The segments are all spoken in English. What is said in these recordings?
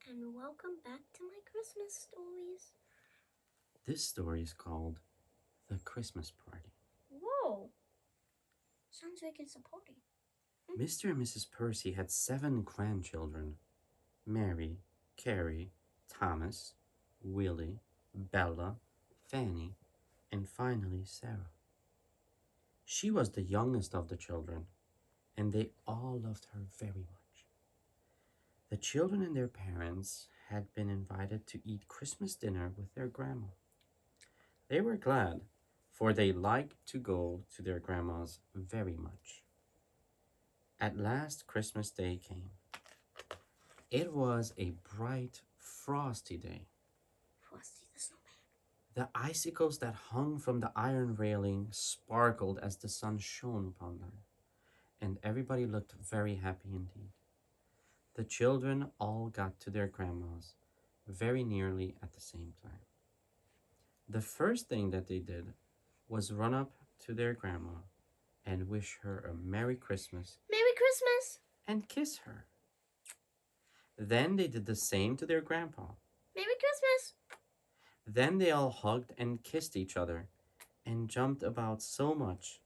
and welcome back to my Christmas stories. This story is called The Christmas Party. Whoa, sounds like it's a party. Mr. and Mrs. Percy had 7 grandchildren: Mary, Carrie, Thomas, Willie, Bella, Fanny, and finally Sarah. She was the youngest of the children, and they all loved her very much. The children and their parents had been invited to eat Christmas dinner with their grandma. They were glad, for they liked to go to their grandma's very much. At last Christmas Day came. It was a bright, frosty day. Frosty the Snowman. The icicles that hung from the iron railing sparkled as the sun shone upon them, and everybody looked very happy indeed. The children all got to their grandma's very nearly at the same time. The first thing that they did was run up to their grandma and wish her a Merry Christmas Merry Christmas! and kiss her. Then they did the same to their grandpa. Merry Christmas! Then they all hugged and kissed each other and jumped about so much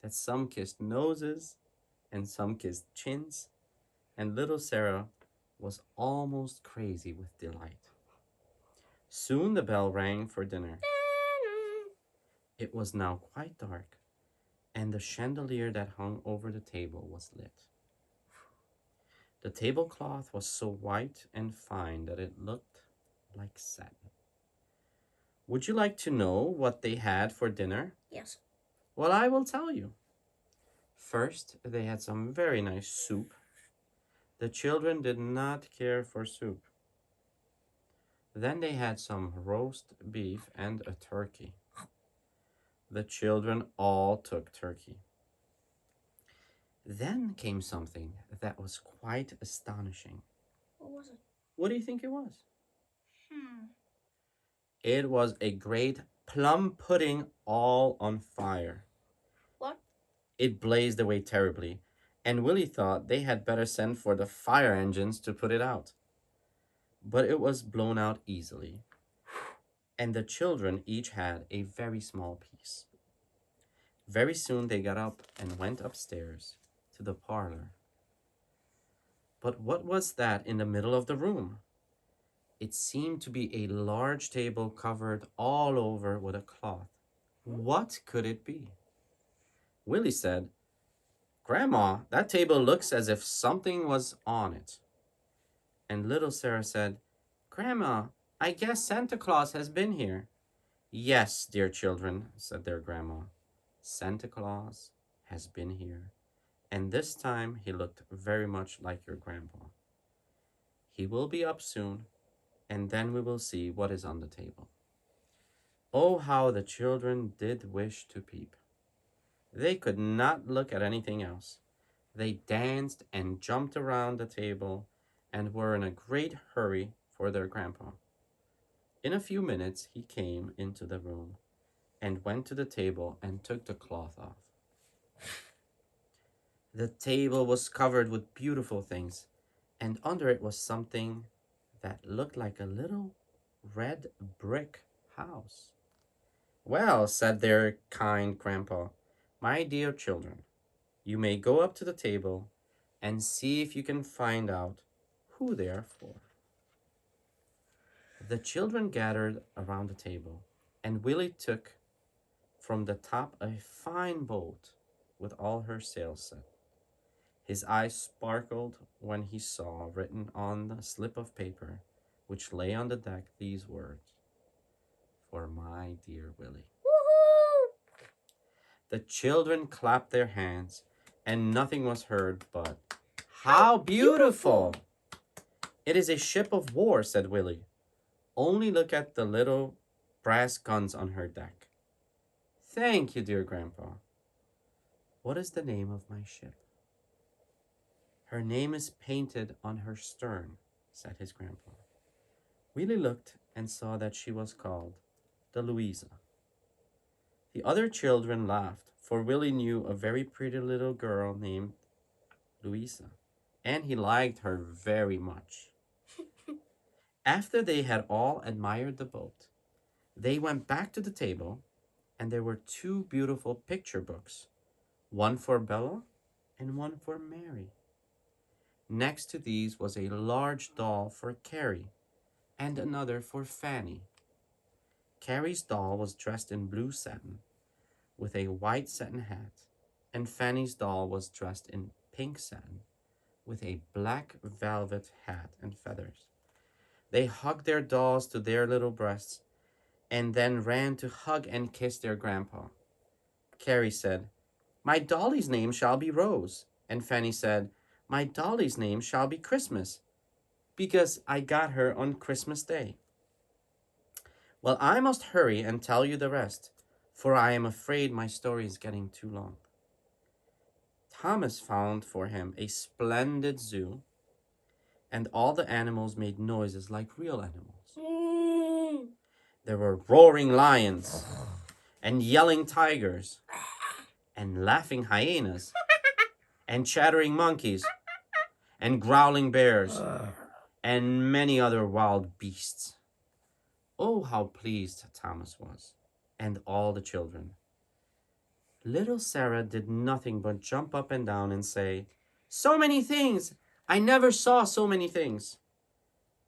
that some kissed noses and some kissed chins, and little Sarah was almost crazy with delight. Soon the bell rang for dinner. It was now quite dark, and the chandelier that hung over the table was lit. The tablecloth was so white and fine that it looked like satin. Would you like to know what they had for dinner? Yes. Well, I will tell you. First, they had some very nice soup. The children did not care for soup. Then they had some roast beef and a turkey. The children all took turkey. Then came something that was quite astonishing. What was it? What do you think it was? Hmm. It was a great plum pudding all on fire. What? It blazed away terribly, and Willie thought they had better send for the fire engines to put it out. But it was blown out easily, and the children each had a very small piece. Very soon they got up and went upstairs to the parlor. But what was that in the middle of the room? It seemed to be a large table covered all over with a cloth. What could it be? Willie said, "Grandma, that table looks as if something was on it." And little Sarah said, "Grandma, I guess Santa Claus has been here." "Yes, dear children," said their grandma. "Santa Claus has been here, and this time he looked very much like your grandpa. He will be up soon, and then we will see what is on the table." Oh, how the children did wish to peep. They could not look at anything else. They danced and jumped around the table and were in a great hurry for their grandpa. In a few minutes he came into the room and went to the table and took the cloth off. The table was covered with beautiful things, and under it was something that looked like a little red brick house. "Well," said their kind grandpa, "my dear children, you may go up to the table and see if you can find out who they are for." The children gathered around the table, and Willie took from the top a fine boat with all her sails set. His eyes sparkled when he saw written on the slip of paper which lay on the deck these words: "For my dear Willie." Woohoo! The children clapped their hands, and nothing was heard but, How "How beautiful!" "It is a ship of war," said Willie. "Only look at the little brass guns on her deck." "Thank you, dear grandpa." "What is the name of my ship?" "Her name is painted on her stern," said his grandpa. Willie looked and saw that she was called the Louisa. The other children laughed, for Willie knew a very pretty little girl named Louisa, and he liked her very much. After they had all admired the boat, they went back to the table, and there were two beautiful picture books, one for Bella and one for Mary. Next to these was a large doll for Carrie and another for Fanny. Carrie's doll was dressed in blue satin with a white satin hat, and Fanny's doll was dressed in pink satin with a black velvet hat and feathers. They hugged their dolls to their little breasts and then ran to hug and kiss their grandpa. Carrie said, "My dolly's name shall be Rose." And Fanny said, "My dolly's name shall be Christmas, because I got her on Christmas Day." Well, I must hurry and tell you the rest, for I am afraid my story is getting too long. Thomas found for him a splendid zoo, and all the animals made noises like real animals. There were roaring lions, and yelling tigers, and laughing hyenas, and chattering monkeys, and growling bears, and many other wild beasts. Oh, how pleased Thomas was, and all the children. Little Sarah did nothing but jump up and down and say, "So many things! I never saw so many things."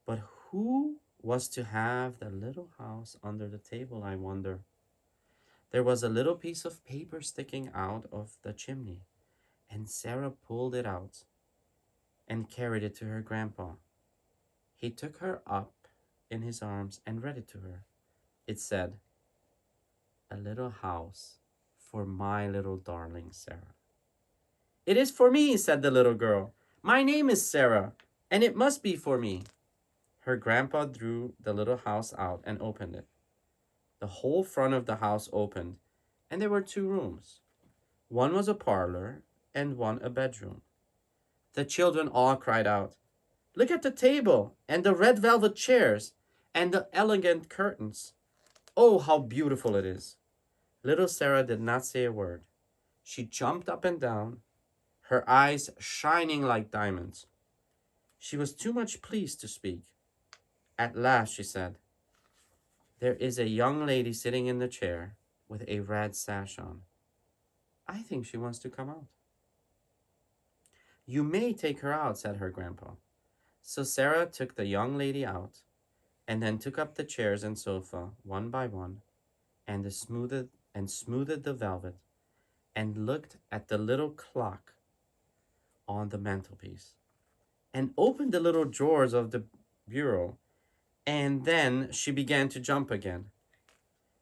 But who was to have the little house under the table, I wonder? There was a little piece of paper sticking out of the chimney, and Sarah pulled it out and carried it to her grandpa. He took her up in his arms and read it to her. It said, "A little house for my little darling Sarah." "It is for me," said the little girl. "My name is Sarah, and it must be for me." Her grandpa drew the little house out and opened it. The whole front of the house opened, and there were two rooms. One was a parlor, and one a bedroom. The children all cried out, "Look at the table, and the red velvet chairs, and the elegant curtains. Oh, how beautiful it is!" Little Sarah did not say a word. She jumped up and down, her eyes shining like diamonds. She was too much pleased to speak. At last she said, "There is a young lady sitting in the chair with a red sash on. I think she wants to come out." "You may take her out," said her grandpa. So Sarah took the young lady out, and then took up the chairs and sofa one by one, and smoothed the velvet, and looked at the little clock on the mantelpiece, and opened the little drawers of the bureau, and then she began to jump again.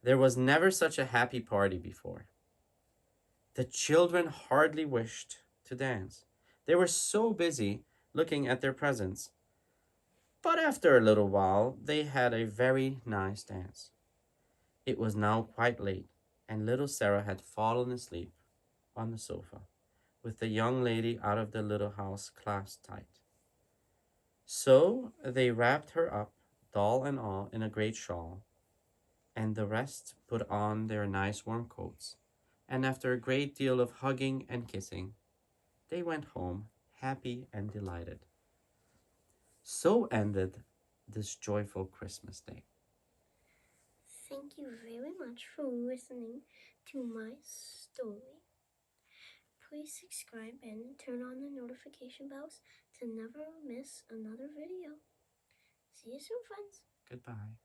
There was never such a happy party before. The children hardly wished to dance. They were so busy looking at their presents. But after a little while, they had a very nice dance. It was now quite late, and little Sarah had fallen asleep on the sofa, with the young lady out of the little house clasped tight. So they wrapped her up, doll and all, in a great shawl, and the rest put on their nice warm coats, and after a great deal of hugging and kissing, they went home happy and delighted. So ended this joyful Christmas day. Thank you very much for listening to my story. Please subscribe and turn on the notification bells to never miss another video. See you soon, friends. Goodbye.